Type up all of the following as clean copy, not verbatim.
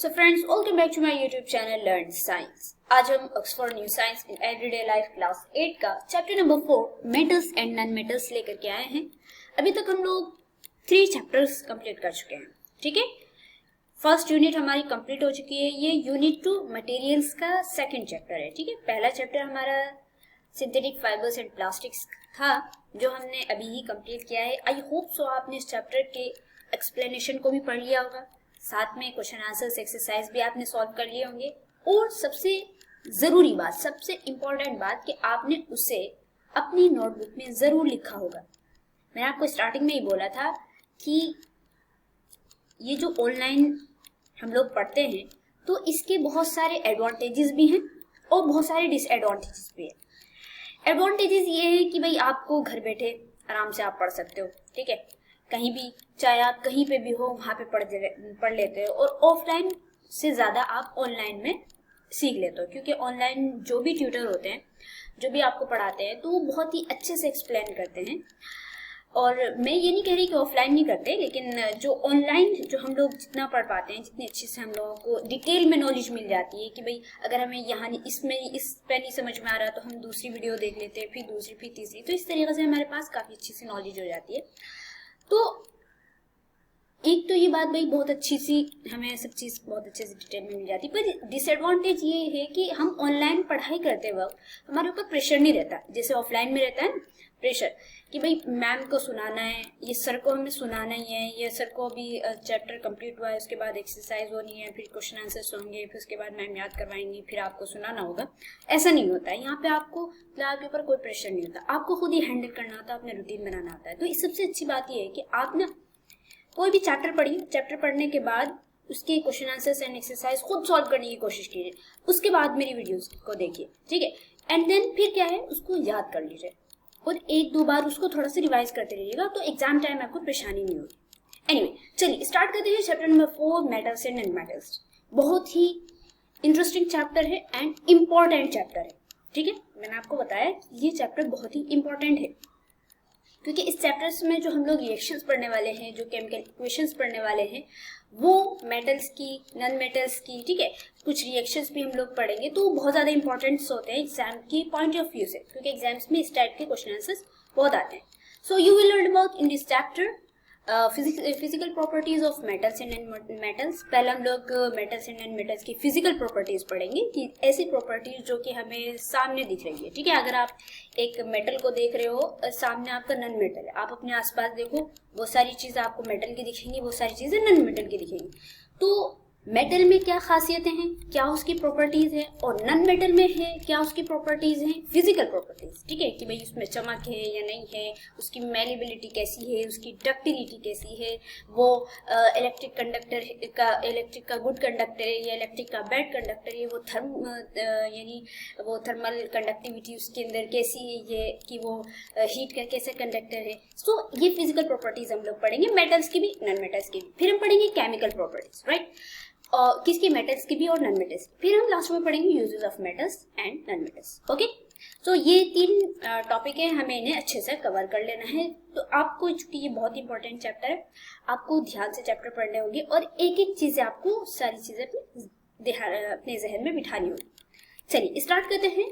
So friends, welcome back to my YouTube channel Learn Science. आज हम Oxford new science in everyday life class 8 का chapter number 4 metals and non metals लेकर के आए हैं। अभी तक हम लोग 3 चैप्टर्स कंप्लीट कर चुके हैं। ठीक है, फर्स्ट यूनिट हमारी कंप्लीट हो चुकी है। ये यूनिट 2 मटेरियल्स का सेकंड चैप्टर है। ठीक है, पहला चैप्टर हमारा सिंथेटिक फाइबर्स एंड प्लास्टिक्स था जो हमने अभी ही कंप्लीट किया है। आई होप सो आपने इस चैप्टर के एक्सप्लेनेशन को भी पढ़ लिया होगा, साथ में क्वेश्चन आंसर्स एक्सरसाइज भी आपने सॉल्व कर लिए होंगे, और सबसे जरूरी बात, सबसे इम्पोर्टेंट बात कि आपने उसे अपनी नोटबुक में जरूर लिखा होगा। मैंने आपको स्टार्टिंग में ही बोला था कि ये जो ऑनलाइन हम लोग पढ़ते हैं तो इसके बहुत सारे एडवांटेजेस भी हैं और बहुत सारे डिसएडवांटेजेस भी हैं। एडवांटेजेस ये है कि भाई आपको घर बैठे आराम से आप पढ़ सकते हो। ठीक है, कहीं भी, चाहे आप कहीं पे भी हो वहाँ पे पढ़ लेते हो, और ऑफलाइन से ज़्यादा आप ऑनलाइन में सीख लेते हो, क्योंकि ऑनलाइन जो भी ट्यूटर होते हैं, जो भी आपको पढ़ाते हैं, तो वो बहुत ही अच्छे से एक्सप्लेन करते हैं। और मैं ये नहीं कह रही कि ऑफलाइन नहीं करते, लेकिन जो ऑनलाइन जो हम लोग जितना पढ़ पाते हैं, जितने अच्छे से हम लोगों को डिटेल में नॉलेज मिल जाती है कि भाई अगर हमें यहाँ इसमें इस पे नहीं समझ में आ रहा तो हम दूसरी वीडियो देख लेते हैं, फिर दूसरी, फिर तीसरी, तो इस तरीके से हमारे पास काफ़ी अच्छी सी नॉलेज हो जाती है। तो एक तो ये बात भाई बहुत अच्छी सी, हमें सब चीज़ बहुत अच्छे से डिटेल में मिल जाती है। पर डिसएडवांटेज ये है कि हम ऑनलाइन पढ़ाई करते वक्त हमारे ऊपर प्रेशर नहीं रहता, जैसे ऑफलाइन में रहता है ना प्रेशर, कि भाई मैम को सुनाना है, ये सर को हमें सुनाना ही है, ये सर को अभी चैप्टर कंप्लीट हुआ है, उसके बाद एक्सरसाइज होनी है, फिर क्वेश्चन आंसर्स होंगे, फिर उसके बाद मैम याद करवाएंगी, फिर आपको सुनाना होगा। ऐसा नहीं होता है यहाँ पे, आपको क्लास के ऊपर कोई प्रेशर नहीं होता, आपको खुद ही हैंडल करना होता है, अपने रूटीन बनाना होता है। तो इस सबसे अच्छी बात ये है कि आप ना कोई भी चैप्टर पढ़िए, चैप्टर पढ़ने के बाद उसके क्वेश्चन आंसर्स एंड एक्सरसाइज खुद सॉल्व करने की कोशिश कीजिए, उसके बाद मेरी वीडियोस को देखिए। ठीक है, एंड देन फिर क्या है, उसको याद कर लीजिए और 1-2 बार उसको थोड़ा सा रिवाइज करते रहिएगा, तो एग्जाम टाइम आपको परेशानी नहीं होगी। एनीवे, चलिए स्टार्ट करते हैं chapter number 4 metals and non metals. बहुत ही इंटरेस्टिंग चैप्टर है एंड इम्पॉर्टेंट चैप्टर है। ठीक है, मैंने आपको बताया ये चैप्टर बहुत ही इंपॉर्टेंट है, क्योंकि इस चैप्टर्स में जो हम लोग रिएक्शंस पढ़ने वाले हैं, जो केमिकल इक्वेशंस पढ़ने वाले हैं, वो मेटल्स की, नॉन मेटल्स की, ठीक है, कुछ रिएक्शंस भी हम लोग पढ़ेंगे, तो बहुत ज़्यादा इंपॉर्टेंट्स होते हैं एग्जाम की पॉइंट ऑफ व्यू से, क्योंकि एग्जाम्स में इस टाइप के क्वेश्चन आंसर्स बहुत आते हैं। So you will learn about in this chapter physical properties of metals and non metals. पहले हम लोग मेटल्स एंड नॉन मेटल्स की फिजिकल प्रॉपर्टीज पढ़ेंगे, कि ऐसी प्रॉपर्टीज जो कि हमें सामने दिख रही है। ठीक है, अगर आप एक मेटल को देख रहे हो, सामने आपका नॉन मेटल है, आप अपने आसपास देखो, बहुत सारी चीजें आपको मेटल की दिखेंगी, बहुत सारी चीजें नॉन मेटल की दिखेंगी। तो मेटल में क्या खासियतें हैं, क्या उसकी प्रॉपर्टीज है, और नॉन मेटल में है क्या उसकी प्रॉपर्टीज हैं, फिजिकल प्रॉपर्टीज। ठीक है, कि भाई उसमें चमक है या नहीं है, उसकी मेलेबिलिटी कैसी है, उसकी डक्टिलिटी कैसी है, वो इलेक्ट्रिक का गुड कंडक्टर है या इलेक्ट्रिक का बैड कंडक्टर है, वो यानी वो थर्मल कंडक्टिविटी उसके अंदर कैसी है, ये कि वो हीट का कैसा कंडक्टर है। सो ये फिजिकल प्रॉपर्टीज हम लोग पढ़ेंगे, मेटल्स की भी, नॉन मेटल्स की भी। फिर हम पढ़ेंगे केमिकल प्रॉपर्टीज, राइट, किसकी, मेटल्स की भी और नॉन मेटल्स। फिर हम लास्ट में पढ़ेंगे uses of metals and non metals. Okay, तो ये 3 टॉपिक है, हमें इन्हें अच्छे से कवर कर लेना है। तो आपको, चूंकि ये बहुत इंपॉर्टेंट चैप्टर है, आपको ध्यान से चैप्टर पढ़ने होंगे और एक एक चीजें आपको, सारी चीजें अपने जहन में बिठानी होगी। चलिए स्टार्ट करते हैं।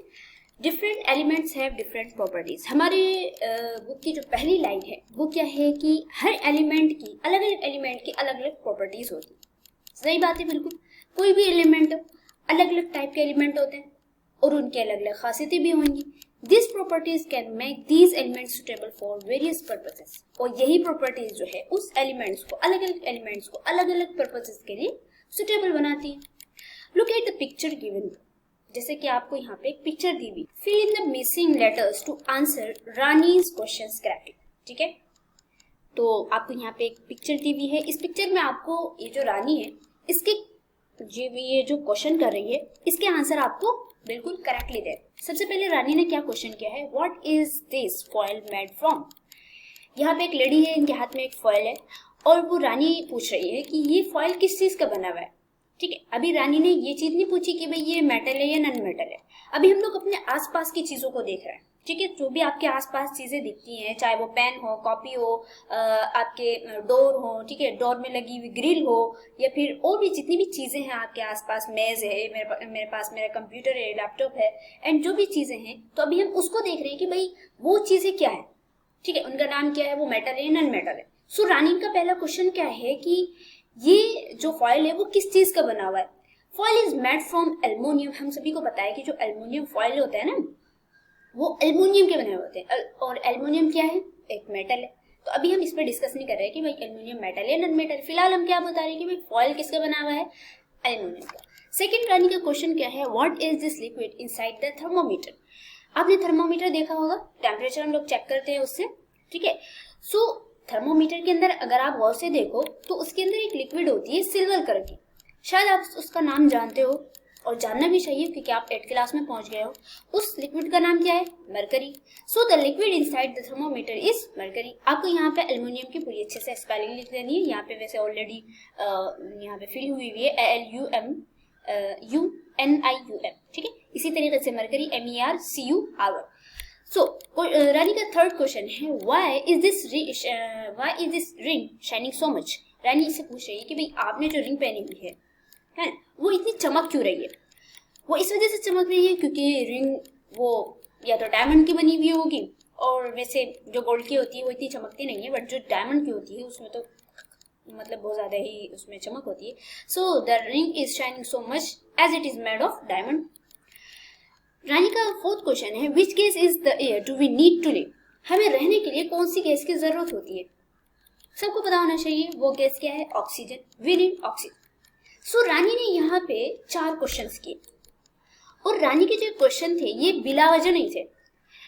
Different elements have different properties. हमारे बुक की जो पहली लाइन है वो क्या है कि हर एलिमेंट की, अलग अलग एलिमेंट की अलग अलग प्रॉपर्टीज होती है। सही बात है, बिल्कुल। कोई भी एलिमेंट, अलग अलग टाइप के एलिमेंट होते हैं और उनके अलग अलग खासियतें भी होंगी। This properties can make these elements suitable for various purposes. और यही प्रॉपर्टीज जो है उस एलिमेंट्स को, अलग अलग एलिमेंट्स को अलग अलग पर्पसेस के लिए सुटेबल बनाती है। Look at the picture given. जैसे कि आपको यहाँ पे एक पिक्चर दी हुई, fill in the missing letters to answer Rani's questions correctly. ठीक है, तो आपको यहाँ पे एक पिक्चर दी हुई है। इस पिक्चर में आपको ये जो रानी है, इसके ये जो क्वेश्चन कर रही है, इसके आंसर आपको बिल्कुल करेक्टली दे। सबसे पहले रानी ने क्या क्वेश्चन किया है, what is this foil made from. यहाँ पे एक लेडी है, इनके हाथ में एक फॉयल है और वो रानी पूछ रही है कि ये फॉयल किस चीज का बना हुआ है। ठीक है, अभी रानी ने ये चीज नहीं पूछी कि भाई ये मेटल है या नॉन मेटल है, अभी हम लोग अपने आसपास की चीजों को देख रहे हैं। ठीक है, जो भी आपके आसपास चीजें दिखती हैं, चाहे वो पेन हो, कॉपी हो, आपके डोर हो, ठीक है, डोर में लगी हुई ग्रिल हो, या फिर और भी जितनी भी चीजें हैं आपके आसपास, मेज है, मेरे पास मेरा कंप्यूटर है, लैपटॉप है, एंड जो भी चीजें हैं, तो अभी हम उसको देख रहे हैं कि भाई वो चीजें क्या है, ठीक है, उनका नाम क्या है, वो मेटल है, नॉन मेटल है। सो रानी का पहला क्वेश्चन क्या है कि ये जो फॉइल है वो किस चीज का बना हुआ है। Foil is made from aluminium. हम सभी को पता है कि जो एल्युमिनियम फॉइल होता है ना, वो एल्युमिनियम के बने हुए होते हैं, और एल्युमिनियम क्या है, एक मेटल है। तो अभी हम इस पर डिस्कस नहीं कर रहे हैं कि भाई एल्युमिनियम मेटल है नॉन मेटल, फिलहाल हम क्या बता रहे हैं कि भाई फॉइल किसका बना हुआ है, एल्युमिनियम का। सेकंड रानी का क्वेश्चन क्या है, what is this liquid inside the thermometer. आपने थर्मोमीटर देखा होगा, टेम्परेचर हम लोग चेक करते हैं उससे, ठीक है। सो थर्मोमीटर के अंदर अगर आप गौर से देखो तो उसके अंदर एक लिक्विड होती है सिल्वर कलर की, शायद आप उसका नाम जानते हो और जानना भी चाहिए क्योंकि आप 8th क्लास में पहुंच गए हो। उस लिक्विड का नाम क्या है, mercury. So the liquid inside the thermometer is mercury. आपको यहाँ पे एल्युमिनियम की पूरी अच्छे से स्पेलिंग लिख देनी है, यहाँ पे वैसे ऑलरेडी यहाँ पे फिल हुई हुई है, ALUMUNIUM, ठीक है। इसी तरीके से मरकरी MERCUR। सो रानी का थर्ड क्वेश्चन है, why is this ring shining so much. Rani इससे पूछ रही है कि भाई आपने जो रिंग पहनी हुई है वो इतनी चमक क्यों रही है। वो इस वजह से चमक रही है क्योंकि रिंग वो या तो डायमंड की बनी हुई होगी, और वैसे जो गोल्ड की होती है वो इतनी चमकती नहीं है, बट जो डायमंड की होती है उसमें तो मतलब बहुत ज्यादा ही उसमें चमक होती है। So the ring is shining so much as it is made of diamond. Rani का फोर्थ क्वेश्चन है, which gas is the air do we need to live. हमें रहने के लिए कौन सी गैस की जरूरत होती है। सबको पता होना चाहिए वो गैस क्या है, oxygen. We need oxygen. So Rani ने यहाँ पे 4 क्वेश्चंस किए, और रानी के जो क्वेश्चन थे ये बिला वजह नहीं थे।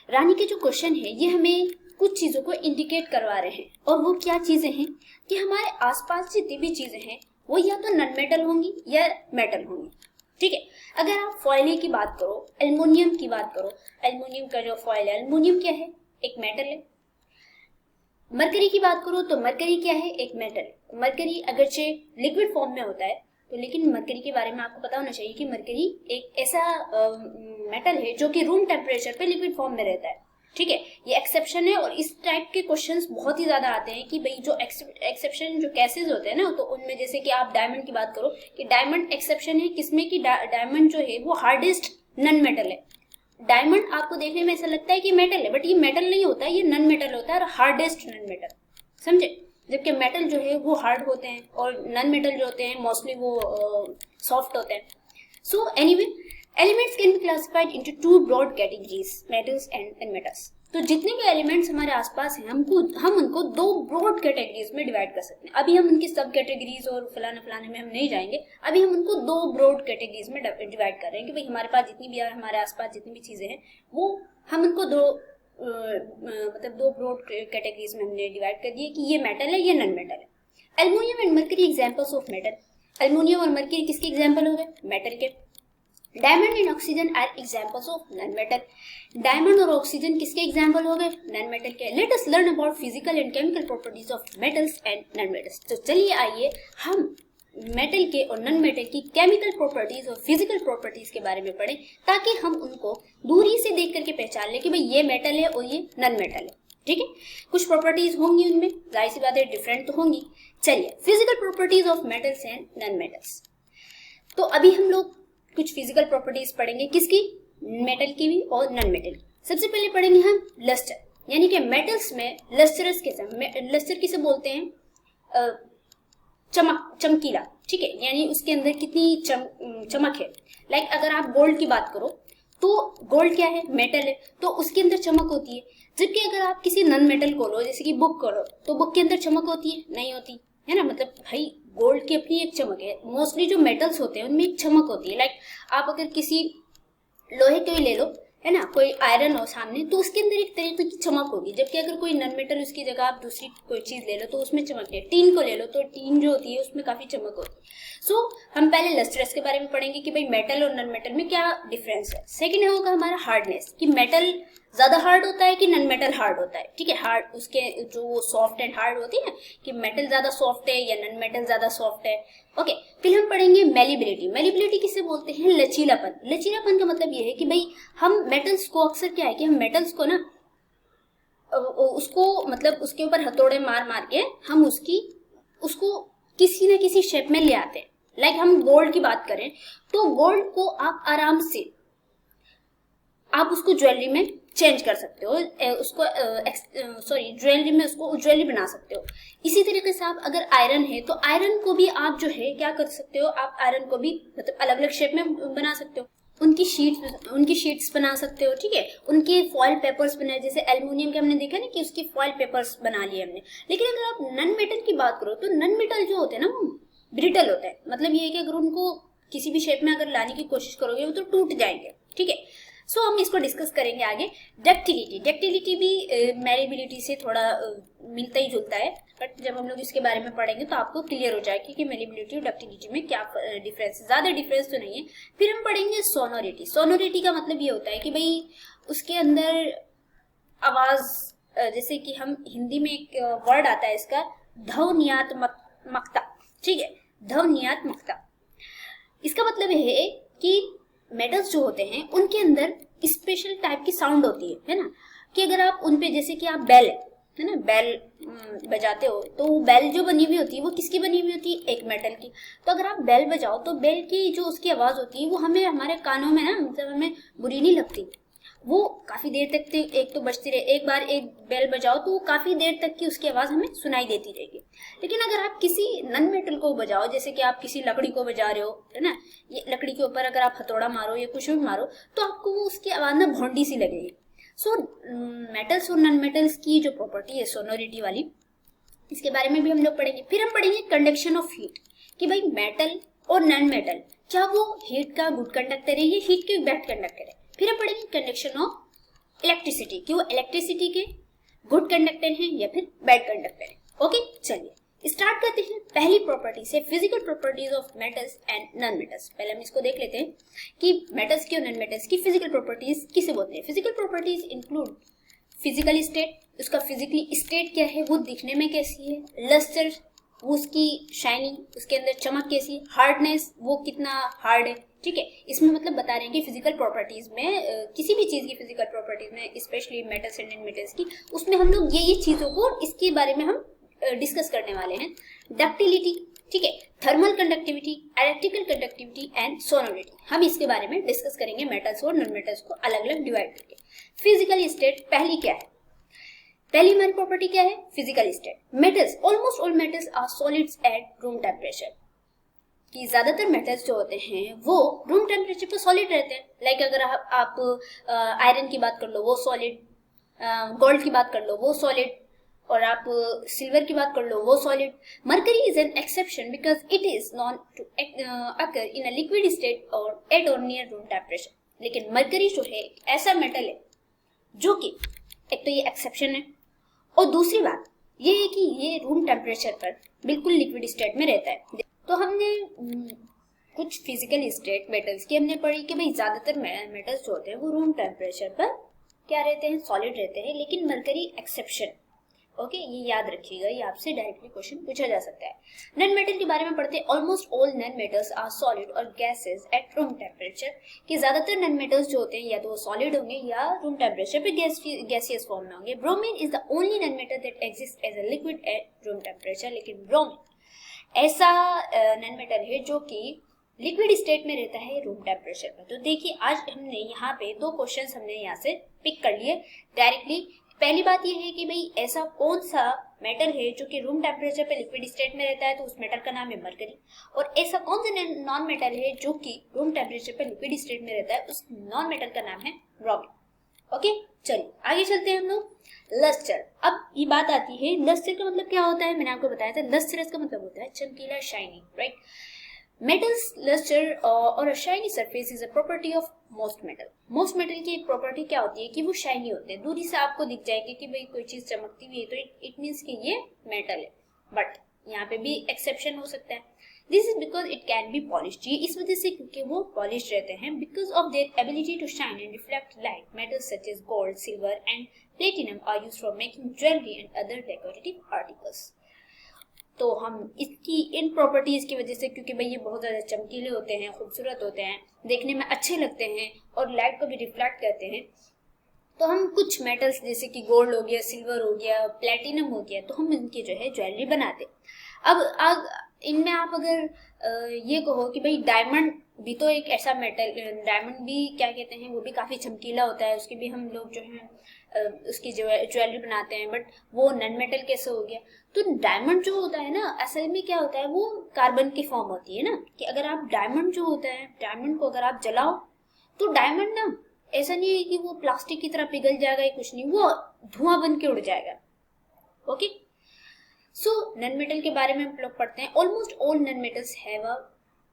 रानी के जो क्वेश्चन है ये हमें कुछ चीजों को इंडिकेट करवा रहे हैं, और वो क्या चीजें हैं कि हमारे आसपास जितनी भी चीजें हैं वो या तो नॉन मेटल होंगी या मेटल होंगी, ठीक है। अगर आप फॉइल की बात करो, एल्युमिनियम की बात करो, एल्युमिनियम का जो फॉइल है, एल्युमिनियम क्या है, एक मेटल है। मरकरी की बात करो तो मरकरी क्या है, एक मेटल। मरकरी अगरचे लिक्विड फॉर्म में होता है तो, लेकिन मरकरी के बारे में आपको पता होना चाहिए कि मरकरी एक ऐसा मेटल है जो कि रूम टेम्परेचर पे लिक्विड फॉर्म में रहता है, ठीक है। ये एक्सेप्शन है, और इस टाइप के क्वेश्चंस बहुत ही ज्यादा आते हैं कि भाई जो एक्सेप्शन जो केसेस होते हैं ना, तो उनमें जैसे कि आप डायमंड की बात करो कि डायमंड एक्सेप्शन है किसमें कि डायमंड जो है वो हार्डेस्ट नॉन मेटल है। डायमंड आपको देखने में ऐसा लगता है कि मेटल है, बट ये मेटल नहीं होता है, ये नॉन मेटल होता है और हार्डेस्ट नॉन मेटल, समझे। जबकि मेटल जो है वो हार्ड होते हैं और नॉन मेटल जो होते हैं मोस्टली वो सॉफ्ट होते हैं। So anyway, elements can be classified into 2 broad categories, metals and nonmetals. तो जितने भी एलिमेंट्स हमारे आसपास हैं हम उनको 2 ब्रॉड कैटेगरीज में डिवाइड कर सकते हैं। अभी हम उनकी सब कैटेगरीज और फलाने फलाने में हम नहीं जाएंगे, अभी हम उनको 2 ब्रॉड कैटेगरीज में डिवाइड कर रहे हैं कि भाई हमारे पास जितनी भी हमारे आसपास जितनी भी चीजें हैं वो हम उनको 2 ब्रॉड कैटेगरीज में हमने डिवाइड कर दिए कि ये मेटल है, ये नॉन मेटल है। Aluminium and mercury examples of metal. Aluminium और मरकरी किसके एग्जांपल हो गए, मेटल के। Diamond and oxygen are examples of non metal. Diamond और ऑक्सीजन किसके एग्जांपल हो गए, नॉन मेटल के। Let us learn about physical and chemical properties of metals and non metals. तो चलिए आइए हम मेटल के और नॉन मेटल की केमिकल प्रॉपर्टीज और फिजिकल प्रॉपर्टीज के बारे में पढ़ें, ताकि हम उनको दूरी से देख करके पहचान लें कि भाई ये मेटल है और ये नॉन मेटल है, ठीक है। कुछ प्रॉपर्टीज होंगी उनमें, जाहिर सी बात है डिफरेंट तो होंगी। चलिए, physical properties of metals and non metals. तो अभी हम लोग कुछ फिजिकल प्रॉपर्टीज पढ़ेंगे, किसकी, मेटल की भी और नॉन मेटल की। सबसे पहले पढ़ेंगे हम लस्टर, यानी कि मेटल्स में लस्टरस किस्म। लस्टर किसे बोलते हैं, चमकीला, ठीक है, यानी उसके अंदर कितनी चमक है। लाइक अगर आप गोल्ड की बात करो तो गोल्ड क्या है, मेटल है, तो उसके अंदर चमक होती है। जबकि अगर आप किसी नॉन मेटल को लो, जैसे कि बुक को लो, तो बुक के अंदर चमक होती है, नहीं होती है ना। मतलब भाई गोल्ड की अपनी एक चमक है, मोस्टली जो मेटल्स होते हैं उनमें एक चमक होती है। लाइक आप अगर किसी लोहे को ही ले लो, है ना, कोई आयरन हो सामने, तो उसके अंदर एक तरीके की चमक होगी। जबकि अगर कोई नॉन मेटल उसकी जगह आप दूसरी कोई चीज ले लो तो उसमें चमक है। टीन को ले लो तो टीन जो होती है उसमें काफी चमक होती है। सो हम पहले लस्टरस के बारे में पढ़ेंगे कि भाई मेटल और नॉन मेटल में क्या डिफरेंस है। सेकेंड होगा हमारा हार्डनेस, कि मेटल ज्यादा हार्ड होता है कि नॉन मेटल हार्ड होता है, ठीक है, हार्ड उसके जो सॉफ्ट एंड हार्ड होती है ना, कि मेटल ज्यादा सॉफ्ट है या नॉन मेटल ज्यादा सॉफ्ट है। ओके, फिर हम पढ़ेंगे मेलिबिलिटी। मेलिबिलिटी किसे बोलते हैं? लचीलापन। लचीलापन का मतलब ये है कि भाई हम मेटल्स को अक्सर क्या है कि हम मेटल्स को ना उसको मतलब उसके ऊपर हथौड़े मार मार के हम उसको किसी न किसी शेप में ले आते हैं। लाइक हम गोल्ड की बात करें तो गोल्ड को आप आराम से आप उसको ज्वेलरी में चेंज कर सकते हो, उसको ज्वेलरी में उसको ज्वेलरी बना सकते हो। इसी तरीके से आप अगर आयरन है तो आयरन को भी आप जो है क्या कर सकते हो, आप आयरन को भी मतलब अलग अलग शेप में बना सकते हो। उनकी शीट्स बना सकते हो, ठीक है, उनके फॉइल पेपर्स बनाए, जैसे एल्युमिनियम के हमने देखा ना कि उसकी फॉइल पेपर्स बना लिए हमने। लेकिन अगर आप नॉन मेटल की बात करो तो नॉन मेटल जो होते हैं ना वो ब्रिटल होते हैं। मतलब ये है कि अगर उनको किसी भी शेप में अगर लाने की कोशिश करोगे वो तो टूट जाएंगे, ठीक है। सो हम इसको डिस्कस करेंगे आगे। डक्टिलिटी भी मेलिबिलिटी से थोड़ा मिलता ही जुलता है, बट जब हम लोग इसके बारे में पढ़ेंगे तो आपको क्लियर हो जाएगी कि मेलिबिलिटी और डक्टिलिटी में क्या डिफरेंस है। ज्यादा डिफरेंस तो नहीं है। फिर हम पढ़ेंगे सोनोरिटी। सोनोरिटी का मतलब ये होता है कि भाई उसके अंदर आवाज, जैसे कि हम हिंदी में एक वर्ड आता है इसका ध्वनियात्मकता, ठीक है, ध्वनियात्मकता। इसका मतलब है कि मेटल्स जो होते हैं उनके अंदर स्पेशल टाइप की साउंड होती है ना, कि अगर आप उनपे जैसे कि आप बेल है ना, बेल बजाते हो तो वो बेल जो बनी हुई होती है वो किसकी बनी हुई होती है? एक मेटल की। तो अगर आप बेल बजाओ तो बेल की जो उसकी आवाज होती है वो हमें हमारे कानों में ना मतलब हमें बुरी नहीं लगती, वो काफी देर तक एक तो बजती रहे। एक बार एक बेल बजाओ तो वो काफी देर तक की उसकी आवाज हमें सुनाई देती रहेगी। लेकिन अगर आप किसी नॉन मेटल को बजाओ, जैसे कि आप किसी लकड़ी को बजा रहे हो है ना, ये लकड़ी के ऊपर अगर आप हथौड़ा मारो या कुछ भी मारो तो आपको वो उसकी आवाज ना भौंडी सी लगेगी। सो मेटल्स और नॉन मेटल्स की जो प्रॉपर्टी है सोनोरिटी वाली, इसके बारे में भी हम लोग पढ़ेंगे। फिर हम पढ़ेंगे कंडक्शन ऑफ हीट, कि भाई मेटल और नॉन मेटल क्या वो हीट का गुड कंडक्टर है या हीट के बैड कंडक्टर है। फिर हम पढ़ेंगे कंडक्शन ऑफ इलेक्ट्रिसिटी, कि वो इलेक्ट्रिसिटी के गुड कंडक्टर हैं या फिर बैड कंडक्टर है। ओके, चलिए स्टार्ट करते हैं पहली प्रॉपर्टी से, physical properties of metals and non metals. पहले हम इसको देख लेते हैं कि मेटल्स की और नॉन मेटल्स की फिजिकल प्रॉपर्टीज किसे बोलते हैं। Physical properties include physical state, उसका फिजिकली स्टेट क्या है, वो दिखने में कैसी है, लस्टर उसकी शाइनिंग, उसके अंदर चमक कैसी, हार्डनेस वो कितना हार्ड है, ठीक है। इसमें मतलब बता रहे हैं कि फिजिकल प्रॉपर्टीज में किसी भी चीज की फिजिकल प्रॉपर्टीज में, specially metals and non metals की, उसमें हम लोग ये चीजों को इसके बारे में हम डिस्कस करने वाले हैं। डक्टिलिटी, ठीक है, thermal conductivity, electrical conductivity and sonority, हम इसके बारे में डिस्कस करेंगे मेटल्स और नॉन मेटल्स को अलग अलग डिवाइड करके। फिजिकल स्टेट पहली क्या है, पहली हमारी प्रॉपर्टी क्या है, physical state. Metals, almost all metals are solids at room temperature, कि ज्यादातर मेटल्स जो होते हैं वो रूम टेम्परेचर पर सॉलिड रहते हैं। लाइक अगर आप आयरन की बात कर लो वो सॉलिड, गोल्ड की बात कर लो वो सॉलिड, और आप सिल्वर की बात कर लो वो solid. Mercury is an exception because it is known to occur in a liquid state और एट और नियर रूम टेम्परेचर। लेकिन मरकरी जो है ऐसा मेटल है जो कि एक तो ये एक्सेप्शन है, और दूसरी बात ये है कि ये रूम टेम्परेचर पर बिल्कुल लिक्विड स्टेट में रहता है। तो हमने कुछ फिजिकल स्टेट मेटल्स की हमने पढ़ी कि भाई ज्यादातर मेटल्स जो होते हैं वो रूम टेम्परेचर पर क्या रहते हैं, सॉलिड रहते हैं, लेकिन मरकरी एक्सेप्शन। ओके, ये याद रखिएगा, ये आपसे डायरेक्टली क्वेश्चन पूछा जा सकता है। नॉन मेटल के बारे में पढ़ते हैं। Almost all non metals are solid और गैसेस एट रूम टेम्परेचर, कि ज्यादातर नॉन मेटल्स जो होते हैं या तो वो सॉलिड होंगे या रूम टेम्परेचर पे गैसियस फॉर्म में होंगे। Bromine is the only non metal that exist as a liquid at room temperature, लेकिन ब्रोमीन ऐसा नॉन मेटल है जो कि लिक्विड स्टेट में रहता है रूम टेम्परेचर पर। तो देखिए आज हमने यहाँ पे दो क्वेश्चंस हमने यहाँ से पिक कर लिए डायरेक्टली। पहली बात यह है कि भाई ऐसा कौन सा मेटल है जो कि रूम टेम्परेचर पे लिक्विड स्टेट में रहता है, तो उस मेटल का नाम है मरकरी। और ऐसा कौन सा नॉन मेटल है जो कि रूम टेम्परेचर पे लिक्विड स्टेट में रहता है, उस नॉन मेटल का नाम है ब्रोमीन। ओके, चलिए आगे चलते हैं हम लोग। लस्टर, अब ये बात आती है लस्टर का मतलब क्या होता है, मैंने आपको बताया था लस्टर का मतलब होता है चमकीला, शाइनिंग, राइट। मेटल्स लस्टर और अ shiny surface is a property of most metal. Most metal की एक प्रॉपर्टी क्या होती है कि वो शाइनी होते हैं, दूरी से आपको दिख जाएगी कि भाई कोई चीज चमकती हुई है तो इट मीन्स कि ये मेटल है। बट यहाँ पे भी एक्सेप्शन हो सकता है, this is because it can be polished, ये इस वजह से क्योंकि वो पॉलिश रहते हैं, because of their ability to shine and reflect light. Metals such as gold, silver and platinum are used for making jewellery and other decorative articles. तो हम इसकी इन प्रॉपर्टीज की वजह से, क्योंकि भाई ये बहुत ज्यादा चमकीले होते हैं, खूबसूरत होते हैं, देखने में अच्छे लगते हैं और लाइट को भी रिफ्लेक्ट करते हैं, तो हम कुछ मेटल्स जैसे कि गोल्ड हो गया, सिल्वर हो गया, प्लेटिनम हो गया, तो हम इनकी जो है ज्वेलरी बनाते। अब इनमें आप अगर ये कहो कि भाई डायमंड भी तो एक ऐसा मेटल, डायमंड भी क्या कहते हैं, वो भी काफी चमकीला होता है, उसकी भी हम लोग जो है उसकी ज्वेलरी बनाते हैं, बट वो नॉन मेटल कैसे हो गया? तो डायमंड जो होता है ना, असल में क्या होता है, वो कार्बन की फॉर्म होती है ना, कि अगर आप डायमंड जो होता है, डायमंड को अगर आप जलाओ तो डायमंड ना ऐसा नहीं है कि वो प्लास्टिक की तरह पिघल जाएगा या कुछ नहीं, वो धुआं बन के उड़ जाएगा। ओके, सो नॉन मेटल के बारे में हम लोग पढ़ते हैं। Almost all non metals have a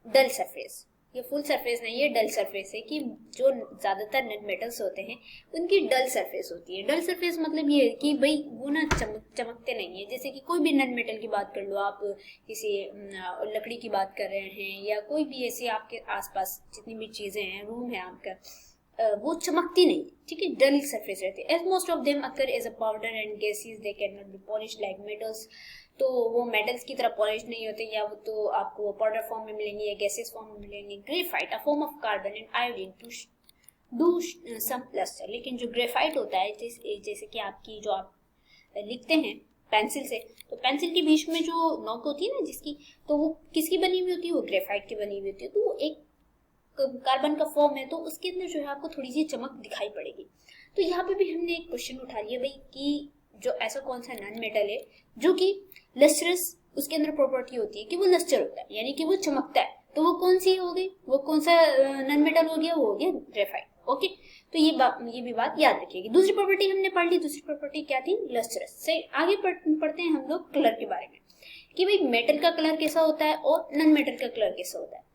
dull surface, ये फुल सरफेस नहीं है, डल सरफेस है, कि जो ज्यादातर नॉन मेटल्स होते हैं उनकी डल सरफेस होती है। डल सरफेस मतलब ये है कि भाई वो ना चमकते नहीं है। जैसे कि कोई भी नॉन मेटल की बात कर लो आप, किसी लकड़ी की बात कर रहे हैं या कोई भी ऐसी आपके आसपास जितनी भी चीजें हैं, रूम है आपका, वो चमकती नहीं, ठीक है, डल सरफेस रहती है। As most of them occur as a powder and gases, they can not be polished like metals. तो वो मेटल्स की तरह पॉलिश नहीं होते, या वो तो आपको वो पाउडर फॉर्म में मिलेंगे या गैसेस फॉर्म में मिलेंगे। Graphite, a form of carbon and iodine to do some plaster. लेकिन जो ग्रेफाइट होता है, जैसे कि आपकी जो आप लिखते हैं पेंसिल से, तो पेंसिल के बीच में जो नोक होती है ना जिसकी, तो वो किसकी बनी हुई होती है? वो ग्रेफाइट की बनी हुई होती है। तो वो एक कार्बन का फॉर्म है, तो उसके अंदर जो है आपको थोड़ी सी चमक दिखाई पड़ेगी। तो यहाँ पे भी हमने एक क्वेश्चन उठा लिया भाई कि जो ऐसा कौन सा नॉन मेटल है जो कि लस्ट्रस, उसके अंदर प्रॉपर्टी होती है कि वो लस्टर होता है, यानी कि वो चमकता है, तो वो कौन सी हो गई, वो कौन सा नॉन मेटल हो गया? वो हो गया ग्रेफाइट। ओके, तो ये भी बात याद रखिएगी। दूसरी प्रॉपर्टी हमने पढ़ ली, दूसरी प्रॉपर्टी क्या थी? लस्ट्रस। से आगे पढ़ते हैं हम लोग कलर के बारे में, कि भाई मेटल का कलर कैसा होता है और नॉन मेटल का कलर कैसा होता है।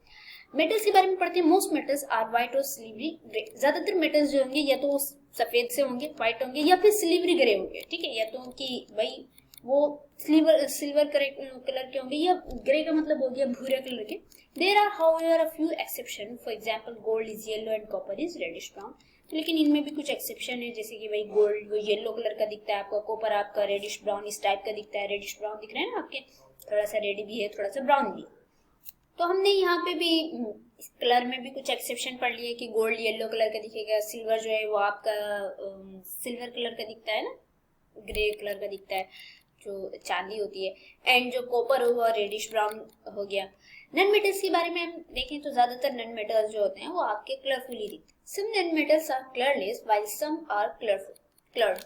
मेटल्स के बारे में पढ़ते हैं। मोस्ट मेटल्स आर व्हाइट और सिल्वरी ग्रे। ज्यादातर मेटल्स जो होंगे या तो सफेद से होंगे, व्हाइट होंगे, या फिर सिल्वरी ग्रे होंगे, ठीक है, या तो उनकी भाई वो सिल्वर कलर के होंगे, या ग्रे का मतलब हो गया भूरे कलर के। There are however a few exception, for example gold is yellow and copper is reddish brown. लेकिन इनमें भी कुछ एक्सेप्शन है, जैसे कि भाई गोल्ड वो येलो कलर का दिखता है आपका, कॉपर आपका रेडिश ब्राउन इस टाइप का दिखता है। रेडिश ब्राउन दिख रहा है ना आपके, थोड़ा सा रेड भी है, थोड़ा सा ब्राउन भी। तो हमने यहाँ पे भी इस कलर में भी कुछ एक्सेप्शन पढ़ लिए कि गोल्ड येलो कलर का दिखेगा, सिल्वर जो है वो आपका सिल्वर कलर का दिखता है ना, ग्रे कलर का दिखता है जो चांदी होती है, एंड जो कॉपर हुआ रेडिश ब्राउन हो गया। नॉन मेटल्स के बारे में हम देखें तो ज्यादातर नॉन मेटल्स जो होते हैं वो आपके कलरफुली दिखते हैं। Some non metals are colourless while some are coloured,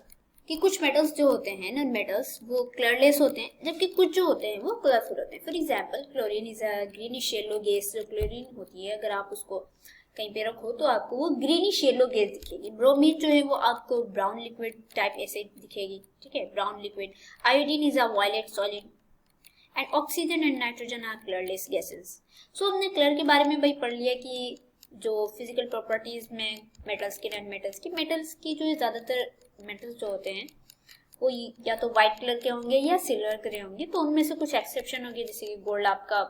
कि कुछ मेटल्स जो होते हैं नॉन मेटल्स वो कलरलेस होते हैं, जबकि कुछ जो होते हैं वो कलरफुल होते हैं। For example chlorine is a greenish yellow gas. जो क्लोरीन होती है अगर आप उसको कहीं पे रखो तो आपको वो ग्रीनिश येलो गैस दिखेगी। ब्रोमीन जो है वो आपको ब्राउन लिक्विड टाइप ऐसे दिखेगी, ठीक है, brown liquid. Iodine is a violet solid and oxygen and nitrogen are colourless gases. So हमने कलर के बारे में भाई पढ़ लिया कि जो फिजिकल प्रॉपर्टीज में मेटल्स की, नॉन मेटल्स की जो ज्यादातर मेटल्स जो होते हैं वो या तो व्हाइट कलर के होंगे या सिल्वर ग्रे होंगे। तो उनमें से कुछ एक्सेप्शन होंगे, जैसे कि गोल्ड आपका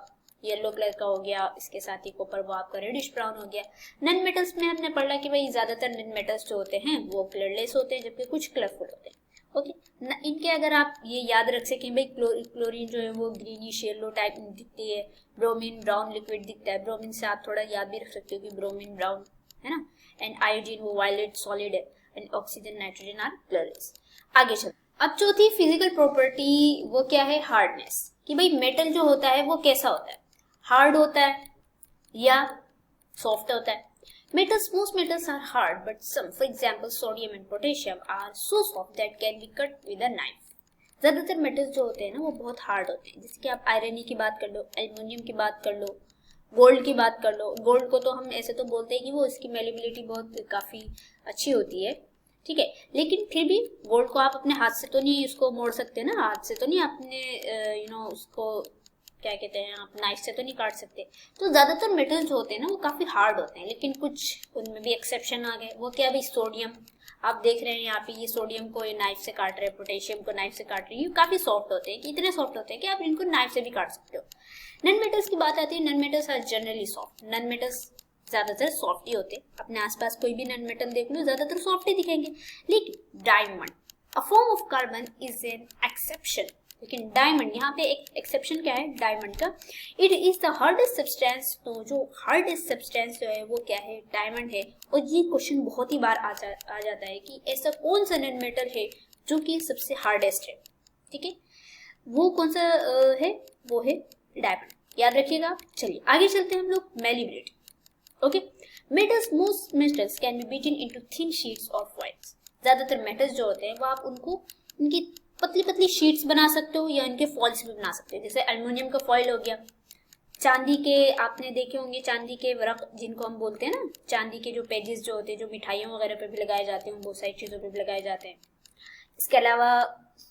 येलो कलर का हो गया, इसके साथ ही कॉपर वो आपका रेडिश ब्राउन हो गया। नॉन मेटल्स में हमने पढ़ा कि भाई ज्यादातर नॉन मेटल्स जो होते हैं वो कलरलेस होते हैं, जबकि कुछ कलरफुल होते हैं। ओके, इनके अगर आप ये याद रख सकें भाई, क्लोरीन जो है वो ग्रीनिश येलो टाइप दिखती है, ब्रोमीन ब्राउन लिक्विड दिखता है। ब्रोमीन से आप थोड़ा याद भी रख सकते हो कि ब्रोमीन ब्राउन है ना, एंड आयोडीन वो वायलेट सॉलिड है, and oxygen nitrogen are colourless. आगे चलो, अब चौथी फिजिकल प्रॉपर्टी वो क्या है? हार्डनेस, कि भाई मेटल जो होता है वो कैसा होता है, हार्ड होता है या सॉफ्ट होता है। most metals are hard, but some, for example sodium and potassium, are so soft that can be cut with a knife. ज्यादातर मेटल्स जो होते हैं ना वो बहुत हार्ड होते हैं, जैसे कि आप आयरन की बात कर लो, एल्युमिनियम की बात कर लो, गोल्ड की बात कर लो। गोल्ड को तो हम ऐसे तो बोलते हैं कि वो इसकी मेलेबिलिटी बहुत काफी अच्छी होती है, ठीक है, लेकिन फिर भी गोल्ड को आप अपने हाथ से तो नहीं उसको मोड़ सकते ना, हाथ से तो नहीं अपने उसको क्या कहते हैं, आप नाइफ से तो नहीं काट सकते। तो ज्यादातर मेटल्स जो होते हैं ना वो काफी हार्ड होते हैं, लेकिन कुछ उनमें भी एक्सेप्शन आ गए। वो क्या भाई? सोडियम, आप देख रहे हैं यहाँ पे, ये सोडियम को नाइफ से काट रहे हैं, पोटेशियम को नाइफ से काट रहे हैं, ये काफी सॉफ्ट होते हैं, कि इतने सॉफ्ट होते हैं कि आप इनको नाइफ से भी काट सकते हो। नन मेटल्स की बात आती है, non metals are generally soft. Non metals ज्यादातर सॉफ्ट ही होते हैं, अपने आसपास कोई भी नन मेटल देख लो ज्यादातर सॉफ्ट ही दिखेंगे। लेकिन diamond a form of carbon is an exception. लेकिन डायमंड, यहाँ पे एक एक्सेप्शन क्या है डायमंड का, it is the hardest substance. तो जो हार्डेस्ट सब्सटेंस जो है वो क्या है, डायमंड है। और ये क्वेश्चन बहुत ही बार आ जाता है कि ऐसा कौन सा नन मेटल है जो कि सबसे हार्डेस्ट है। ठीक है, वो कौन सा है, वो है डायमंड, याद रखिएगा। चलिए आगे चलते हैं हम लोग, malleability. Okay, metals, most metals can B beaten into thin sheets of foils. ज्यादातर मेटल्स जो होते हैं वो आप उनको उनकी पतली पतली शीट्स बना सकते हो या इनके फॉइल्स भी बना सकते हो। जैसे एल्युमिनियम का फॉइल हो गया, चांदी के आपने देखे होंगे चांदी के वरक जिनको हम बोलते हैं ना, चांदी के जो पेजेस जो होते हैं जो मिठाइयों वगैरह पे भी लगाए जाते हैं, बहुत सारी चीजों पे भी लगाए जाते हैं। इसके अलावा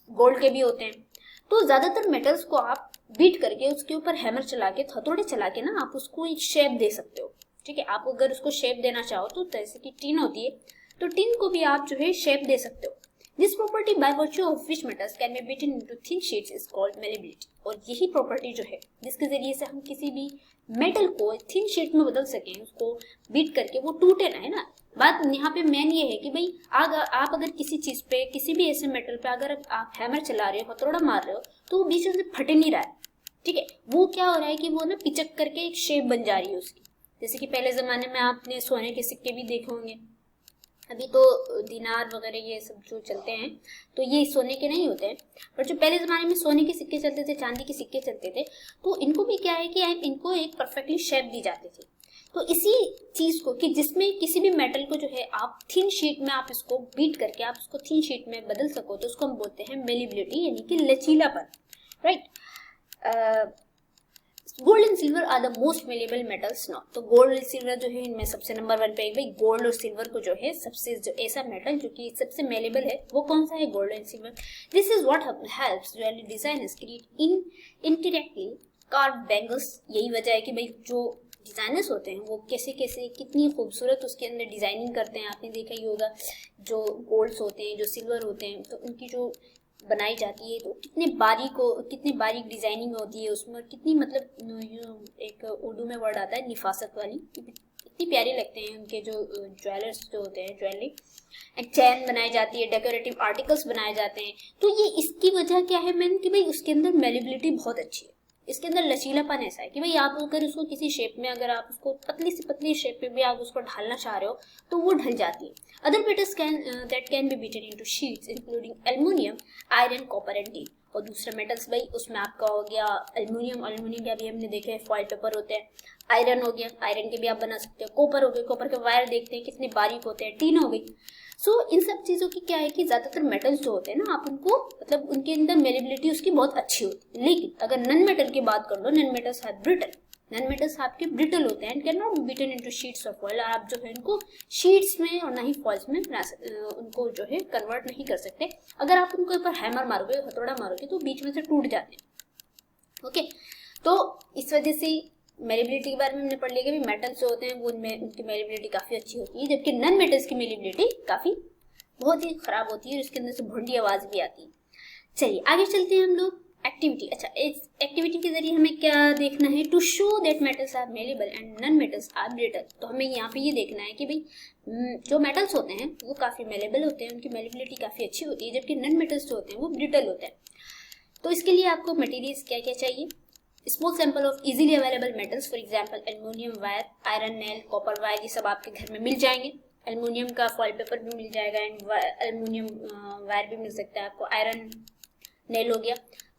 गोल्ड के भी होते हैं। तो ज्यादातर मेटल्स को आप बीट करके उसके ऊपर हैमर चला के, हथौड़े चला के ना आप उसको एक शेप दे सकते हो। ठीक है, आप अगर उसको शेप देना चाहो तो जैसे कि टिन होती है, तो टिन को भी आप जो है शेप दे सकते हो। This property by virtue of which metals can B beaten into thin sheets is called malleability. और यही प्रॉपर्टी जो है जिसके जरिए से हम किसी भी मेटल को थिन शीट में बदल सकें, उसको बीट करके वो टूटे ना, है ना। बात यहाँ पे मेन ये है कि भाई आप अगर किसी चीज पे, किसी भी ऐसे मेटल पे अगर आप हैमर चला रहे हो, हथौड़ा मार रहे हो, तो वो बीच में से फट नहीं रहा है। ठीक है, वो क्या हो रहा है कि वो ना पिचक करके एक शेप बन जा रही है उसकी। जैसे कि पहले जमाने में आपने सोने के सिक्के भी देखे होंगे, अभी तो दिनार वगैरह ये सब जो चलते हैं तो ये सोने के नहीं होते हैं, पर जो पहले जमाने में सोने के सिक्के चलते थे, चांदी के सिक्के चलते थे, तो इनको भी क्या है कि इनको एक परफेक्टली शेप दी जाती थी। तो इसी चीज को कि जिसमें किसी भी मेटल को जो है आप थिन शीट में आप इसको बीट करके आप उसको थिन शीट में बदल सको, तो उसको हम बोलते हैं मेलिबिलिटी, यानी कि लचीलापन, right. Gold and silver are the most malleable metals not. तो गोल्ड और सिल्वर जो है इनमें सबसे नंबर 1 पे है भाई। गोल्ड और सिल्वर को जो है सबसे जो ऐसा मेटल जो कि सबसे मेलेबल है वो कौन सा है, gold and silver. This is what helps jewellery designers create intricately carve bangles. यही वजह है कि भाई जो डिजाइनर्स होते हैं वो कैसे कैसे कितनी खूबसूरत उसके अंदर डिजाइनिंग करते हैं। आपने देखा ही होगा जो गोल्ड्स होते हैं, जो सिल्वर होते हैं, तो उनकी जो बनाई जाती है तो कितनी बारीक डिजाइनिंग होती है उसमें, कितनी मतलब एक उर्दू में वर्ड आता है निफासत वाली, इतनी प्यारी लगते हैं उनके जो ज्वेलर्स जो होते हैं, ज्वेलरी एक चैन बनाई जाती है, डेकोरेटिव आर्टिकल्स बनाए जाते हैं। तो ये इसकी वजह क्या है मैन कि भाई उसके अंदर मेलेबिलिटी बहुत अच्छी है, इसके अंदर लचीलापन ऐसा है कि भाई आप अगर उसको किसी शेप में, अगर आप उसको पतली से पतली शेप में भी आप उसको ढालना चाह रहे हो तो वो ढल जाती है। Other metals that can be beaten into sheets including aluminium, iron, copper and T. और दूसरे मेटल्स भाई उसमें आपका हो गया एल्युमिनियम के अभी हमने देखे फॉइल पेपर होते हैं, आयरन हो गया, आयरन के भी आप बना सकते हो, कॉपर हो गया, कॉपर के वायर देखते हैं कितने बारीक होते हैं, टीन हो गई। सो इन सब चीजों की क्या है कि ज्यादातर मेटल्स जो होते हैं ना, आप उनको मतलब उनके अंदर मेलेबिलिटी उसकी बहुत अच्छी होती है। लेकिन अगर नन मेटल की बात कर लो, non metals are brittle, non metals आपके ब्रिटल होते हैं and can not be beaten into sheets of foil. आप जो है इनको शीट्स में और ना ही फॉइल्स में उनको जो है कन्वर्ट नहीं कर सकते। अगर आप उनको ऊपर हैमर मारोगे, हथौड़ा मारोगे, तो बीच में से टूट जाते हैं। ओके, तो इस वजह से मेलेबिलिटी के बारे में हमने पढ़ लिया कि मेटल्स जो होते हैं वो उनमें उनकी मेलेबिलिटी काफी अच्छी होती है, जबकि नन मेटल्स की मेलेबिलिटी काफी बहुत ही खराब होती है और इसके अंदर से भुंडी आवाज भी आती है। चलिए आगे चलते हैं हम लोग, एक्टिविटी। अच्छा, इस एक्टिविटी के जरिए हमें क्या देखना है, to show that metals are malleable and non metals are brittle. तो हमें यहाँ पे ये देखना है कि भाई जो मेटल्स होते हैं वो काफी मेलेबल होते हैं, उनकी मेलेबिलिटी काफी अच्छी होती है, जबकि नन मेटल्स जो होते हैं वो ब्रिटल होते हैं। तो इसके लिए आपको मटेरियल्स क्या क्या चाहिए, small sample of easily available metals, for example aluminium wire, iron nail, copper wire, ये सब आपके घर में मिल जाएंगे। एल्युमिनियम का फॉइल पेपर भी मिल जाएगा एंड एल्युमिनियम वायर भी मिल सकता है आपको। आयरन नेल हो गया,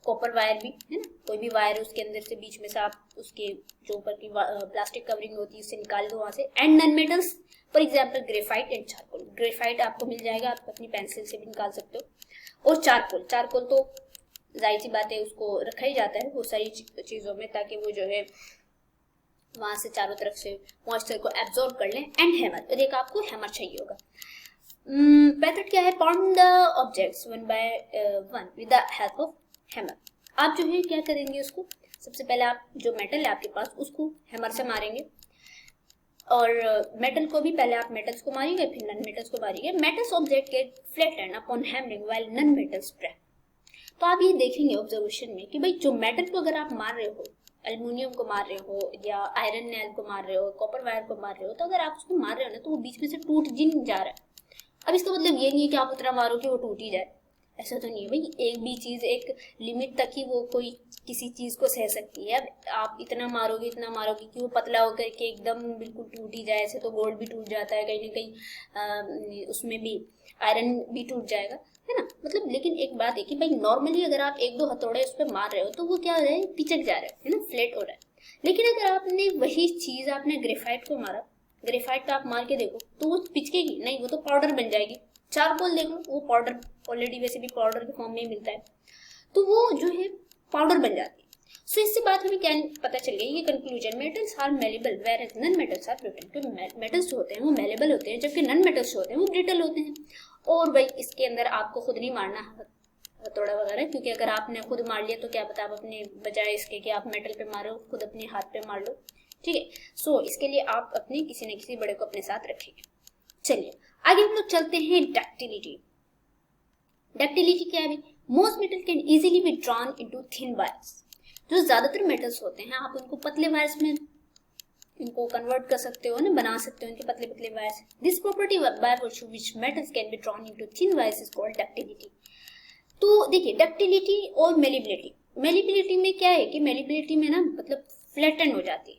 कॉपर वायर भी है ना, कोई भी वायर उसके अंदर से बीच में से आप उसके जो ऊपर की प्लास्टिक कवरिंग होती है उससे निकाल दो वहां से। And non metals for example graphite and charcoal. Graphite आपको मिल जाएगा, आप अपनी पेंसिल से भी निकाल सकते हो। और चारकोल तो जाहिर सी बात है उसको रखा ही जाता है बहुत सारी चीजों में, ताकि वो जो है वहां से चारों तरफ से मॉइस्चर को एब्जॉर्ब कर लें। एंड हैमर, और एक आपको हैमर चाहिए होगा। मेथड क्या है, pound the objects one by one with the help of hammer. आप जो है क्या करेंगे, उसको सबसे पहले आप जो मेटल है आपके पास उसको हैमर से मारेंगे, और मेटल को भी पहले आप मेटल्स को मारेंगे फिर नन मेटल्स को मारेंगे। Metals object get flattened upon hammering while non metals break. तो आप ये देखेंगे ऑब्जर्वेशन में कि भाई जो मेटल को अगर आप मार रहे हो एल्युमिनियम को मार रहे हो या आयरन नेल को मार रहे हो, कॉपर वायर को मार रहे हो, तो अगर आप उसको मार रहे हो ना तो वो बीच में से टूट जिन जा रहा है। अब इसका मतलब ये नहीं है कि आप उतना मारो कि वो टूट ही जाए, ऐसा तो नहीं है भाई। एक भी चीज एक लिमिट तक ही वो कोई किसी चीज को सह सकती है। अब आप इतना मारोगे कि वो पतला होकर के एकदम बिल्कुल टूट ही जाए, ऐसे तो गोल्ड भी टूट जाता है कहीं ना कहीं, उसमें भी आयरन भी टूट जाएगा, है ना। मतलब लेकिन एक बात है कि भाई नॉर्मली अगर आप एक दो हथौड़े उस पर मार रहे हो तो वो क्या हो रहा है, पिचक जा रहा है ना, फ्लैट हो रहा है। लेकिन अगर आपने वही चीज आपने ग्रेफाइट को मारा, ग्रेफाइट का आप मार के देखो तो वो पिचकेगी नहीं, वो तो पाउडर बन जाएगी। चारकोल देख लो, वो पाउडर ऑलरेडी वैसे भी पाउडर के फॉर्म में ही मिलता है, तो वो जो है पाउडर बन जाती है। सो इससे बात हमें क्या पता चल गई, ये conclusion, metals are malleable where non metals are brittle. Metals जो होते हैं वो मेलेबल होते हैं, जबकि नॉन मेटल्स जो होते हैं वो ब्रिटल होते हैं। और भाई इसके अंदर आपको खुद नहीं मारना हथौड़ा वगैरह, क्योंकि अगर आपने खुद मार लिया तो क्या पता आप अपने बजाय इसके कि आप मेटल पे मारो, खुद अपने हाथ पे मार लो, ठीक है। सो इसके लिए आप अपने किसी न किसी बड़े को अपने साथ रखेंगे। चलिए आगे हम लोग चलते हैं डक्टिलिटी। डक्टिलिटी क्या है? Most metal can easily B drawn into thin wires. जो ज्यादातर मेटल्स होते हैं आप उनको पतले वायर्स में इनको कन्वर्ट कर सकते हो ना, बना सकते हो इनके पतले पतले wires. This property by virtue which metals can be drawn into thin wires is called ductility. तो देखिए डक्टिलिटी और मेलिबिलिटी, मेलिबिलिटी में क्या है कि मेलिबिलिटी में ना मतलब फ्लैटन हो जाती है,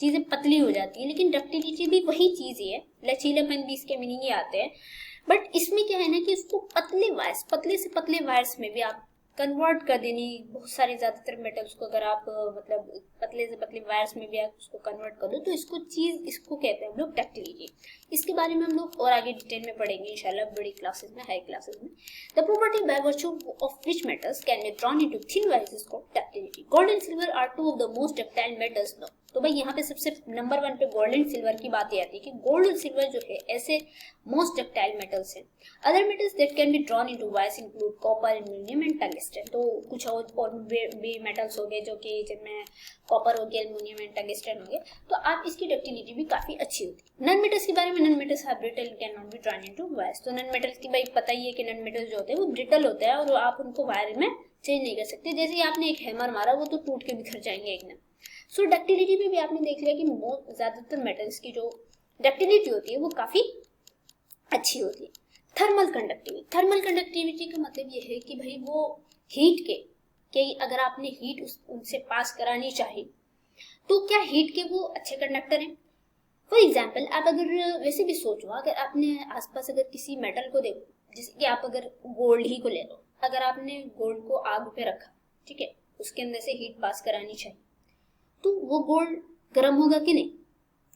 चीजें पतली हो जाती है, लेकिन डक्टिलिटी भी वही चीज ही है, लचीलापन भी इसके मीनिंग ही आते हैं। बट इसमें क्या है ना कि इसको पतले वायर्स, पतले से पतले वायर्स में भी आप कन्वर्ट कर देनी, बहुत सारे ज्यादातर मेटल्स को अगर आप मतलब पतले से पतले वायर्स में भी आप उसको कन्वर्ट कर दो तो इसको कहते हैं हम लोग डक्टिलिटी। इसके बारे में हम लोग और आगे डिटेल में पढ़ेंगे इंशाल्लाह बड़ी क्लासेस में, हाई क्लासेस में। The property by virtue of which metals can be drawn into thin wires is called ductility. Gold and silver are two of the most ductile metals no. तो भाई यहाँ पे सबसे नंबर 1 पे gold and silver की बात आती है कि गोल्ड और सिल्वर जो है ऐसे मोस्ट डक्टाइल मेटल्स हैं। Other metals that can be drawn into wires include copper, aluminium and tungsten. तो कुछ और भी मेटल्स हो गए जो कि जिनमें कॉपर हो गया, एल्युमिनियम एंड टंगस्टन हो गए, तो आप इसकी डक्टिलिटी भी काफी अच्छी होती है। नॉन मेटल्स के बारे में, non metals are brittle can not be drawn into wires. तो नॉन मेटल्स की भाई पता ही है कि नॉन मेटल्स जो होते हैं वो ब्रिटल होते हैं और आप उनको वायर में चेंज नहीं कर सकते। जैसे ही आपने एक हैमर मारा वो तो टूट के बिखर जाएंगे एकदम। सो डक्टिलिटी में भी आपने देख लिया कि ज्यादातर मेटल्स की जो डक्टिलिटी होती है वो काफी अच्छी होती है। थर्मल कंडक्टिविटी, थर्मल कंडक्टिविटी का मतलब ये है कि भाई वो हीट के अगर आपने हीट उनसे पास करानी चाहिए तो क्या हीट के वो अच्छे कंडक्टर हैं। फॉर एग्जाम्पल आप अगर वैसे भी सोचो, अगर आपने आसपास अगर किसी मेटल को देखो, जैसे कि आप अगर गोल्ड ही को ले लो, अगर आपने गोल्ड को आग पे रखा, ठीक है, उसके अंदर से हीट पास करानी चाहिए तो वो गोल्ड गर्म होगा कि नहीं?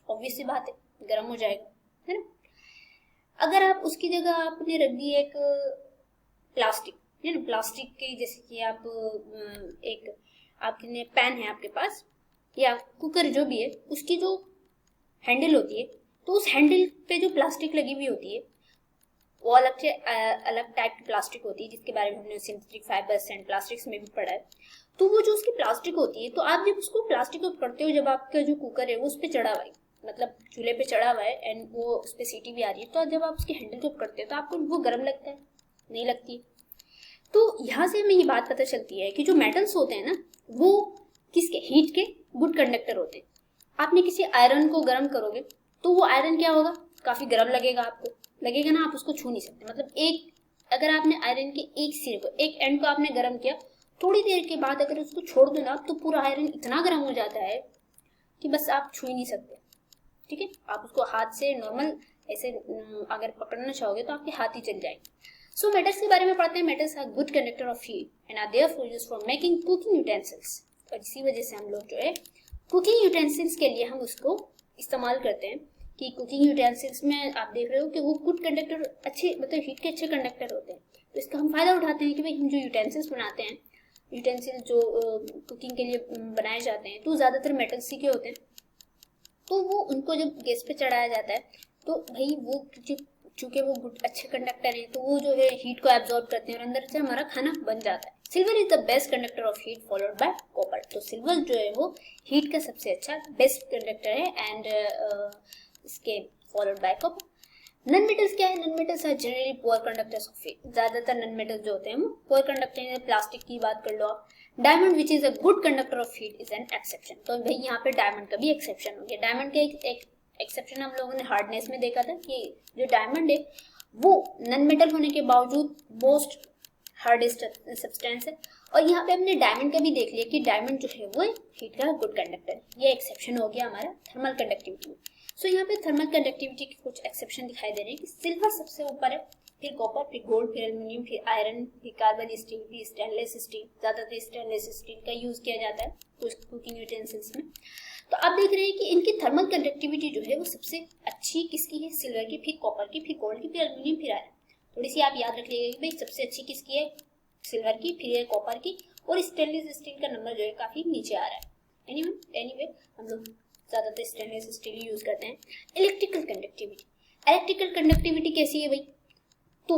ऑब्वियस सी बात है, गर्म हो जाएगा, है ना। अगर आप उसकी जगह आपने रख दी एक प्लास्टिक, है ना, प्लास्टिक की, जैसे कि आप एक आपने पैन है आपके पास या कुकर जो भी है, उसकी जो हैंडल होती है तो उस हैंडल पे जो प्लास्टिक लगी हुई होती है वो अलग से अलग टाइप की प्लास्टिक होती है, जिसके बारे में हमने सिंथेटिक फाइबर्स एंड प्लास्टिक्स में भी पढ़ा है। तो वो जो उसकी प्लास्टिक होती है, तो आप जब उसको प्लास्टिक को पकड़ते हो, जब आपका जो कुकर है वो उस पर चढ़ा हुआ है, मतलब चूल्हे पे चढ़ा हुआ है एंड वो उस पर सीटी भी आ रही है, तो जब आप उसके हैंडल को पकड़ते हो तो आपको वो गर्म लगता है? नहीं लगती। तो यहाँ से हमें ये बात पता चलती है कि जो मेटल्स होते हैं ना वो किसके, हीट के गुड कंडक्टर होते हैं। आपने किसी आयरन को गर्म करोगे तो वो आयरन क्या होगा, काफी गर्म लगेगा, आपको लगेगा ना, आप उसको छू नहीं सकते। मतलब एक अगर आपने आयरन के एक सिरे को, एक एंड को आपने गर्म किया, थोड़ी देर के बाद अगर उसको छोड़ दो ना तो पूरा आयरन इतना गर्म हो जाता है कि बस आप छू ही नहीं सकते, ठीक है। आप उसको हाथ से नॉर्मल ऐसे अगर पकड़ना चाहोगे तो आपके हाथ ही चल जाएंगे। सो मेटल्स के बारे में पढ़ते हैं। Metals are good conductor of heat and are therefore used for making cooking utensils. और इसी वजह से हम लोग जो है कुकिंग यूटेंसिल्स के लिए हम उसको इस्तेमाल करते हैं कि कुकिंग यूटेंसिल्स में आप देख रहे हो कि वो गुड कंडक्टर, अच्छे मतलब हीट के अच्छे कंडक्टर होते हैं। तो इसका हम फायदा उठाते हैं कि भाई हम जो यूटेंसिल्स बनाते हैं, यूटेंसिल जो कुकिंग के लिए बनाए जाते हैं, तो ज्यादातर मेटल्स के होते हैं। तो वो उनको जब गैस पे चढ़ाया जाता है तो भाई वो चूंकि वो गुड अच्छे कंडक्टर हैं तो वो जो है हीट को एब्जॉर्ब करते हैं और अंदर से हमारा खाना बन जाता है। Silver is the best conductor of heat followed by copper. तो सिल्वर जो है वो हीट का सबसे अच्छा बेस्ट कंडक्टर है एंड इसके followed by copper. Non metals क्या है? Non metals are generally poor conductors of heat. ज्यादातर नॉन मेटल्स जो होते हैं वो पुअर कंडक्टर हैं। प्लास्टिक की बात कर लो आप, diamond which is a good conductor of heat is an exception. तो भाई यहाँ पे डायमंड का भी एक्सेप्शन हो गया। डायमंड का एक एक्सेप्शन हम लोगों ने हार्डनेस में देखा था कि जो डायमंड है वो नॉन मेटल होने के बावजूद मोस्ट हार्डेस्ट सब्सटेंस है। और यहाँ पे हमने डायमंड का भी देख लिया कि डायमंड जो है वो हीट का गुड कंडक्टर, ये एक्सेप्शन हो गया हमारा थर्मल कंडक्टिविटी में। सो यहाँ पे थर्मल कंडक्टिविटी के कुछ एक्सेप्शन दिखाई दे रहे हैं कि सिल्वर सबसे ऊपर है, फिर कॉपर, फिर गोल्ड, फिर एल्यूमिनियम, फिर आयरन, फिर कार्बन स्टील, फिर स्टेनलेस स्टील। ज्यादातर स्टेनलेस स्टील का यूज किया जाता है कुछ कुकिंग यूटेंसिल्स में। तो आप देख रहे हैं कि इनकी थर्मल कंडक्टिविटी जो है वो सबसे अच्छी किसकी है, सिल्वर की, फिर कॉपर की, फिर गोल्ड की, फिर एल्यूमिनियम, फिर आयरन। थोड़ी सी आप याद रख लीजिएगा कि भाई सबसे अच्छी किसकी है, सिल्वर की, फिर कॉपर की, और स्टेनलेस स्टील का नंबर जो है काफी नीचे आ रहा है। एनीवे हम लोग ज्यादातर स्टेनलेस स्टील यूज करते हैं। इलेक्ट्रिकल कंडक्टिविटी, इलेक्ट्रिकल कंडक्टिविटी कैसी है भाई, तो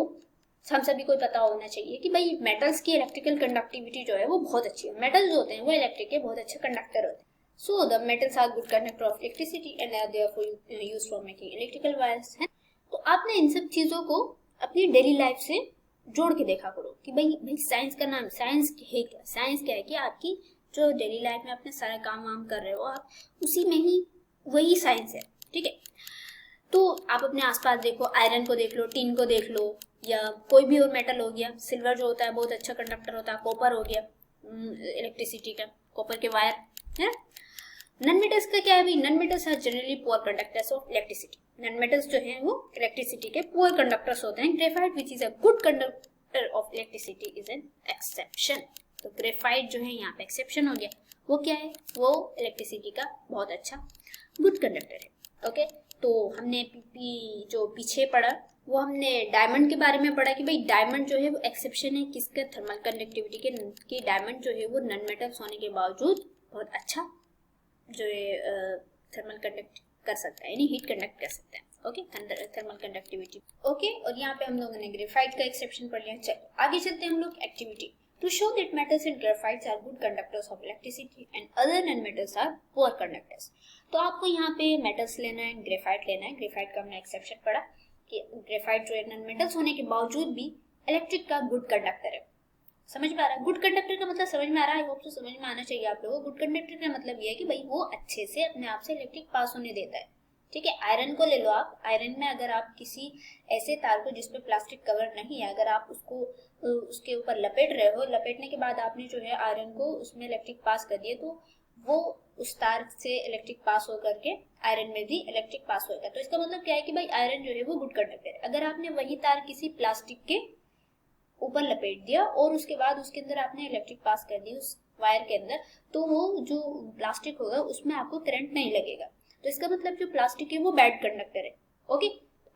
हम सभी को पता होना चाहिए कि भाई मेटल्स की इलेक्ट्रिकल कंडक्टिविटी जो है वो बहुत अच्छी है। मेटल्स जो होते हैं वो इलेक्ट्रिक के बहुत अच्छे कंडक्टर होते हैं। So the metals are good conductor of electricity and are therefore used for making electrical wires. तो आपने इन सब चीजों को अपनी डेली लाइफ से जोड़ के देखा करो कि भाई साइंस का नाम, साइंस है क्या, साइंस क्या है कि आपकी जो डेली लाइफ में अपने सारे काम वाम कर रहे हो आप उसी में ही वही साइंस है, ठीक है। तो आप अपने आसपास देखो, आयरन को देख लो, टिन को देख लो, या कोई भी और मेटल हो गया, सिल्वर जो होता है बहुत अच्छा कंडक्टर होता है, कॉपर हो गया इलेक्ट्रिसिटी का, कॉपर के वायर है। नॉन मेटल्स का क्या है भाई, non metals are generally poor conductors of electricity. Non metals जो हैं वो इलेक्ट्रिसिटी के पुअर कंडक्टर्स होते हैं। Graphite which is a good conductor of electricity is an exception. तो ग्रेफाइट जो है यहाँ पे एक्सेप्शन हो गया। वो क्या है, वो इलेक्ट्रिसिटी का बहुत अच्छा गुड कंडक्टर है। ओके, तो हमने जो पीछे पढ़ा वो हमने डायमंड के बारे में पढ़ा कि भाई डायमंड जो है वो एक्सेप्शन है किसके, थर्मल कंडक्टिविटी के, कि डायमंड जो है वो नॉन मेटल्स होने के बावजूद बहुत अच्छा जो है थर्मल कंडक्ट कर सकता है, यानी हीट कंडक्ट कर सकता है। Okay, thermal conductivity. ओके, और यहाँ पे हम लोगों ने ग्रेफाइट का एक्सेप्शन पढ़ लिया। चलो आगे चलते हैं हम लोग activity. To show that metals and graphites are good conductors of electricity and other non metals are poor conductors. तो आपको यहाँ पे मेटल्स लेना है, ग्रेफाइट लेना है। ग्रेफाइट का हमने एक्सेप्शन पढ़ा कि ग्रेफाइट जो है नॉन मेटल्स होने के बावजूद भी इलेक्ट्रिक का गुड कंडक्टर है। समझ में आ रहा है? गुड कंडक्टर का मतलब समझ में आ रहा है? होप तो समझ में आना चाहिए आप लोगों को। गुड कंडक्टर का मतलब ये है कि भाई वो अच्छे से अपने आप से इलेक्ट्रिक पास होने देता है, ठीक है। आयरन को ले लो आप, आयरन में अगर आप किसी ऐसे तार को जिसपे प्लास्टिक कवर नहीं है, अगर आप उसको उसके ऊपर लपेट रहे हो, लपेटने के बाद आपने जो है आयरन को उसमें इलेक्ट्रिक पास कर दिया, तो वो उस तार से इलेक्ट्रिक पास होकर के आयरन में भी इलेक्ट्रिक पास होगा। तो इसका मतलब क्या है कि भाई आयरन जो है वो गुड कंडक्टर है। अगर आपने वही तार किसी प्लास्टिक के ऊपर लपेट दिया और उसके बाद उसके अंदर आपने इलेक्ट्रिक पास कर दी उस वायर के अंदर, तो वो जो प्लास्टिक होगा उसमें आपको करंट नहीं लगेगा। तो इसका मतलब जो प्लास्टिक है वो बैड कंडक्टर है। ओके,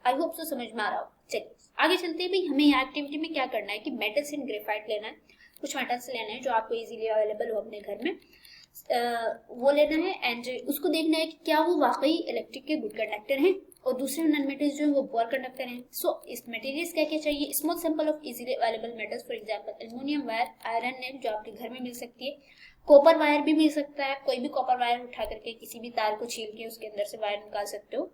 आई होप सो समझ में आ रहा हो। चलिए आगे चलते हैं। भाई हमें यहाँ एक्टिविटी में क्या करना है कि मेटल्स एंड ग्रेफाइट लेना है, कुछ मेटल्स लेना है जो आपको इजीली अवेलेबल हो अपने घर में, वो लेना है एंड उसको देखना है कि क्या वो वाकई इलेक्ट्रिक के गुड कंडक्टर हैं और दूसरे नॉन मेटल्स जो है वो पुअर कंडक्टर हैं। सो इस मटेरियल्स क्या क्या चाहिए, small sample of easily available metals, for example aluminium wire, iron net जो आपके घर में मिल सकती है, कॉपर वायर भी मिल सकता है, कोई भी कॉपर वायर उठा करके किसी भी तार को छील के उसके अंदर से वायर निकाल सकते हो,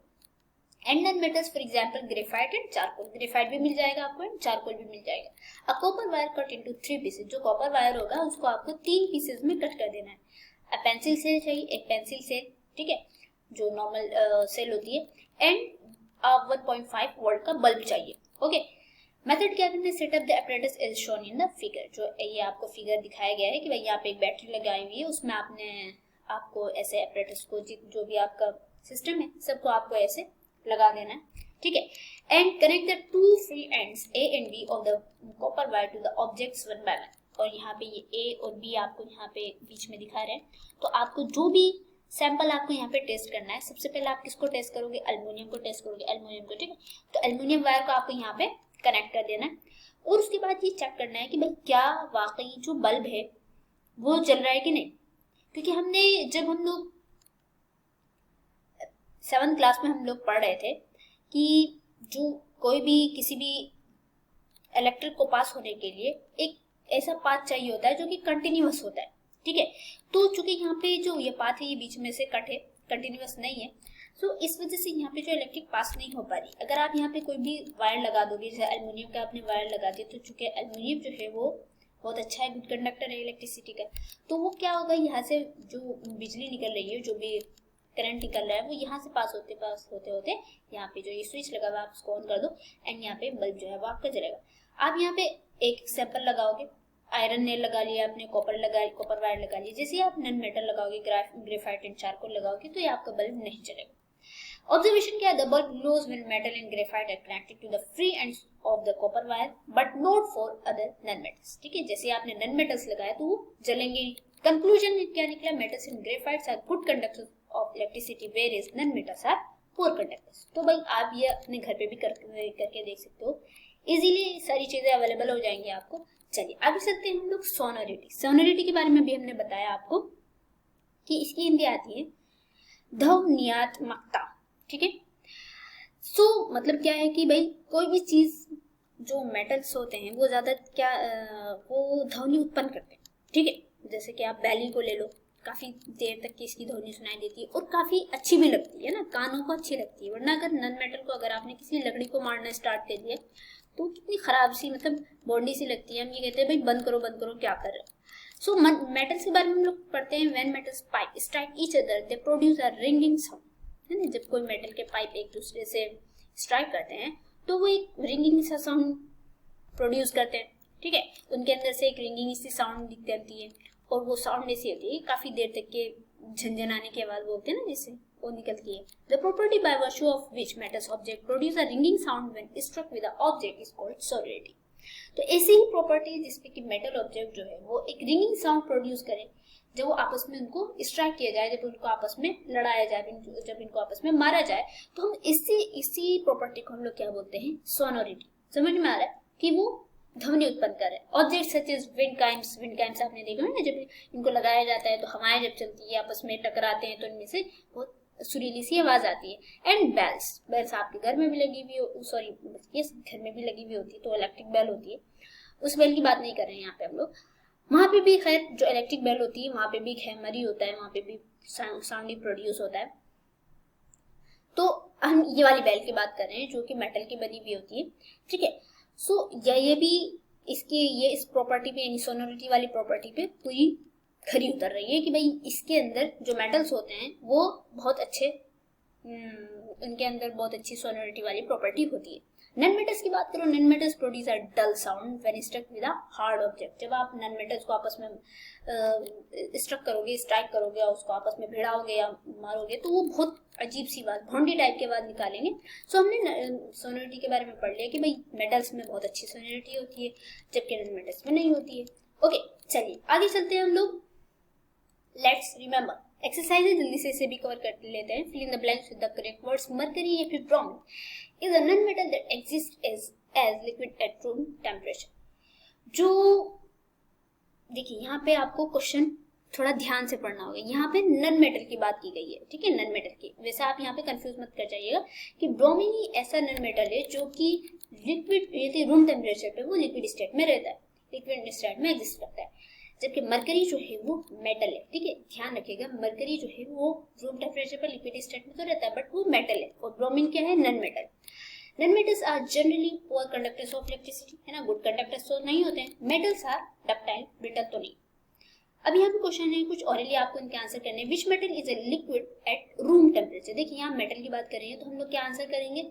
and non metals for example graphite and charcoal, graphite भी मिल जाएगा आपको एंड चारकोल भी मिल जाएगा। A copper wire cut into 3 pieces, जो कॉपर वायर होगा उसको आपको 3 पीसेस में कट कर देना है। पेंसिल सेल चाहिए, एक पेंसिल सेल, ठीक है, जो नॉर्मल सेल होती है, एंड 1.5 वोल्ट का बल्ब चाहिए। ओके, मेथड क्या करना है, setup the apparatus as shown in the figure. जो ये आपको फिगर दिखाया गया है कि भाई यहाँ पे एक बैटरी लगाई हुई है, उसमें आपको ऐसे apparatus को जो भी आपका सिस्टम है सबको आपको ऐसे लगा देना है, ठीक है। And connect the 2 free ends A and B of the copper wire to the objects one by one. और यहाँ पे ये A और B आपको यहाँ पे बीच में दिखा रहे हैं। तो आपको जो भी सैंपल आपको यहाँ पे टेस्ट करना है, सबसे पहले आप किसको टेस्ट करोगे, एल्युमिनियम को टेस्ट करोगे, एल्युमिनियम को, ठीक है। तो एल्युमिनियम वायर को आपको यहाँ पे कनेक्ट कर देना है और उसके बाद ये चेक करना है कि भाई क्या वाकई जो बल्ब है वो जल रहा है कि नहीं। क्योंकि जब हम लोग 7th क्लास में हम लोग पढ़ रहे थे कि जो कोई भी किसी भी इलेक्ट्रिक को पास होने के लिए एक ऐसा पाथ चाहिए होता है जो कि कंटिन्यूअस होता है, ठीक है। तो चूंकि यहाँ पे जो ये पाथ है ये बीच में से कट है, कंटिन्यूअस नहीं है, सो इस वजह से यहाँ पे जो इलेक्ट्रिक पास नहीं हो पा रही। अगर आप यहाँ पे कोई भी वायर लगा दोगे, जैसे एल्युमिनियम का आपने वायर लगा दिया, तो चूंकि एल्युमिनियम जो है वो बहुत अच्छा है, गुड कंडक्टर है इलेक्ट्रिसिटी का। तो वो क्या होगा, यहाँ से जो बिजली निकल रही है, जो भी करंट निकल रहा है, वो यहाँ से पास होते होते यहाँ पे जो ये स्विच लगा हुआ है आप उसको ऑन कर दो एंड यहाँ पे बल्ब जो है वो आपका जलेगा। आप यहाँ पे एक सैंपल लगाओगे, आयरन नेल लगा लिया आपने, कॉपर वायर लगा लिया। जैसे आप नन मेटल लगाओगे, ग्रेफाइट एंड चारकोल लगाओगे तो ये आपका बल्ब नहीं जलेगा। ऑब्जर्वेशन क्या है, the bulb glows when metal and graphite are connected to the free ends of the copper wire but not for other non metals. ठीक है, जैसे आपने नन मेटल्स लगाया तो वो जलेंगे। कंक्लूजन में क्या निकला, metals and graphites are good conductors of electricity whereas non metals are poor conductors. तो भाई आप ये अपने घर पे भी करके देख सकते हो, इजीली सारी चीजें अवेलेबल हो जाएंगी आपको। चलिए आगे चलते हैं हम लोग सोनोरिटी। सोनोरिटी के बारे में भी हमने बताया आपको कि इसकी हिंदी आती है ध्वन्यात्मकता। ठीक है, सो मतलब क्या है कि भाई कोई भी चीज जो मेटल्स होते हैं वो ज्यादा वो ध्वनि उत्पन्न करते हैं। ठीक है, जैसे कि आप बैली को ले लो, काफी देर तक की इसकी ध्वनि सुनाई देती है और काफी अच्छी भी लगती है ना, कानों को अच्छी लगती है। वरना अगर नन मेटल को अगर आपने किसी लकड़ी को मारना स्टार्ट कर दिया तो कितनी खराब सी मतलब बॉडी सी लगती है। हम ये कहते हैं भाई बंद करो क्या कर रहे हो। सो मेटल्स के बारे में हम लोग पढ़ते हैं, when metals pipe strike each other they produce a ringing sound. है ना, जब कोई मेटल के पाइप एक दूसरे से स्ट्राइक करते हैं तो वो एक रिंगिंग सा साउंड प्रोड्यूस करते हैं। ठीक है, उनके अंदर से एक रिंगिंग सी साउंड दिखती है और वो साउंड ऐसी होती है काफी देर तक के झंझनाने के बाद बोलते हैं ना, जिससे वो निकलती है। The property by virtue of which metals object produce a ringing sound when struck with a object is called sonority. तो ऐसी ही प्रॉपर्टी जिसमें कि मेटल ऑब्जेक्ट जो है वो एक रिंगिंग साउंड प्रोड्यूस करे जब वो आपस में उनको स्ट्राइक किया जाए, जब उनको आपस में लड़ाया जाए, जब इनको आपस में मारा जाए, तो हम इसी प्रॉपर्टी को हम लोग क्या बोलते हैं, सोनोरिटी। समझ में आ रहा है कि वो ध्वनि उत्पन्न करे। ऑब्जेक्ट सच एज विंड काइम्स आपने देखा है ना, जब इनको लगाया जाता है तो हवाएं जब चलती है आपस में टकराते हैं तो इनमें से बहुत सुरीली सी आवाज आती है। एंड बेल्स आपके घर में भी लगी हुई, सॉरी घर में भी लगी हुई होती है तो इलेक्ट्रिक बेल होती है, उस बेल की बात नहीं कर रहे हैं यहाँ पे हम लोग। वहां पे भी खैर जो इलेक्ट्रिक बेल होती है वहां पे भी हैमरी होता है, वहां पे भी साउंड ही प्रोड्यूस होता है। तो हम ये वाली बेल की बात कर रहे हैं जो कि मेटल की बनी हुई होती है। ठीक है, सो ये भी इस प्रॉपर्टी पे यानी सोनोरिटी वाली प्रॉपर्टी पे पूरी खरी उतर रही है कि भाई इसके अंदर जो मेटल्स होते हैं वो बहुत अच्छे, उनके अंदर बहुत अच्छी सोनोरिटी वाली प्रॉपर्टी होती है। नन मेटल्स की बात करो, non metals produce a dull sound when struck with a hard object. जब आप नन मेटल्स को आपस में स्ट्राइक करोगे और उसको आपस में भिड़ाओगे या मारोगे तो वो बहुत अजीब सी बात, भोंडी टाइप के बात निकालेंगे। सो हमने सोनोरिटी के बारे में पढ़ लिया कि भाई मेटल्स में बहुत अच्छी सोनोरिटी होती है जबकि नन मेटल्स में नहीं होती है। ओके, चलिए आगे चलते हैं हम लोग। लेट्स रिमेम्बर एक्सरसाइजेज जल्दी से भी कवर कर लेते हैं। Fill in the blanks with the correct words. Mercury या फिर bromine is a non metal that exist as liquid at room temperature. जो देखिए यहाँ पे आपको क्वेश्चन थोड़ा ध्यान से पढ़ना होगा। यहाँ पे नन मेटल की बात की गई है, ठीक है, नन मेटल की। वैसे आप यहाँ पे कंफ्यूज मत कर जाइएगा कि ब्रोमीन ही ऐसा नन मेटल है जो कि लिक्विड रूम टेम्परेचर पे वो लिक्विड स्टेट में रहता है, लिक्विड स्टेट में एग्जिस्ट करता है। जबकि मरकरी जो है वो मेटल है। ठीक है, ध्यान रखिएगा, मरकरी जो है वो रूम टेम्परेचर पर लिक्विड स्टेट में तो रहता है बट वो मेटल है। और ब्रोमीन क्या है, non metal. Non metals are generally poor conductors of electricity, है ना, गुड कंडक्टर्स तो नहीं होते हैं। मेटल्स आर डक्टाइल, ब्रिटल तो नहीं। अब यहाँ पे क्वेश्चन है कुछ ऑरली आपको इनके आंसर करने हैं। Which metal is a liquid at room temperature. देखिए यहाँ मेटल की बात कर रही है तो हम लोग क्या आंसर करेंगे,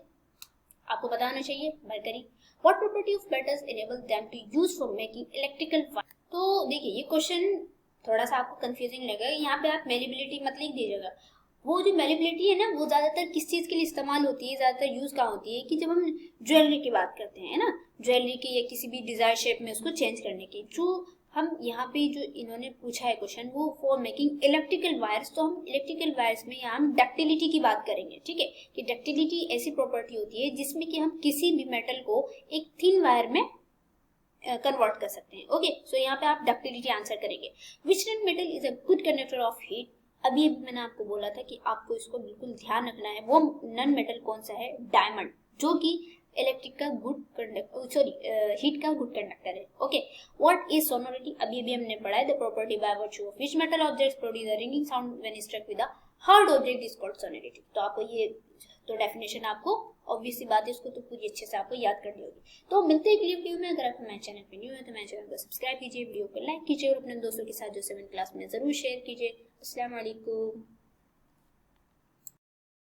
आपको पता होना चाहिए, mercury. What property of metals enable them to use for making electrical wire. तो देखिए ये क्वेश्चन थोड़ा सा आपको कंफ्यूजिंग लगेगा। यहाँ पे आप मेलिबिलिटी मत लिख दीजिएगा। वो जो मेलिबिलिटी है ना वो ज्यादातर किस चीज के लिए इस्तेमाल होती है, ज्यादातर यूज कहाँ होती है कि जब हम ज्वेलरी की बात करते हैं ना, ज्वेलरी की या किसी भी डिजायर शेप में उसको चेंज करने की। जो हम यहाँ पे जो इन्होंने पूछा है क्वेश्चन वो फॉर मेकिंग इलेक्ट्रिकल वायर्स, तो हम इलेक्ट्रिकल वायर्स में यहाँ हम डक्टिलिटी की बात करेंगे। ठीक है, कि डक्टिलिटी ऐसी प्रॉपर्टी होती है जिसमें कि हम किसी भी मेटल को एक थिन वायर में कन्वर्ट कर सकते हैं। ओके, सो यहाँ पे आप डक्टिलिटी आंसर करेंगे। Which non metal is a good conductor of heat. अभी मैंने आपको बोला था कि आपको इसको बिल्कुल ध्यान रखना है। वो नन मेटल कौन सा है, डायमंड, जो कि इलेक्ट्रिक का गुड कंडक्टर, हीट का गुड कंडक्टर है। ओके, व्हाट इज सोनोरिटी, अभी भी हमने पढ़ा है। The property by virtue of which metal objects produce a ringing sound when struck with a hard object is called sonority. तो आपको ये तो डेफिनेशन आपको ऑब्वियसली बात है, उसको तो पूरी अच्छे से आपको याद करनी होगी। तो मिलते हैं अगली वीडियो में। अगर आप हमारे चैनल पे न्यू है तो हमारे चैनल को सब्सक्राइब कीजिए, वीडियो को लाइक कीजिए और अपने दोस्तों के साथ जो 7th क्लास में जरूर शेयर कीजिए। अस्सलाम वालेकुम।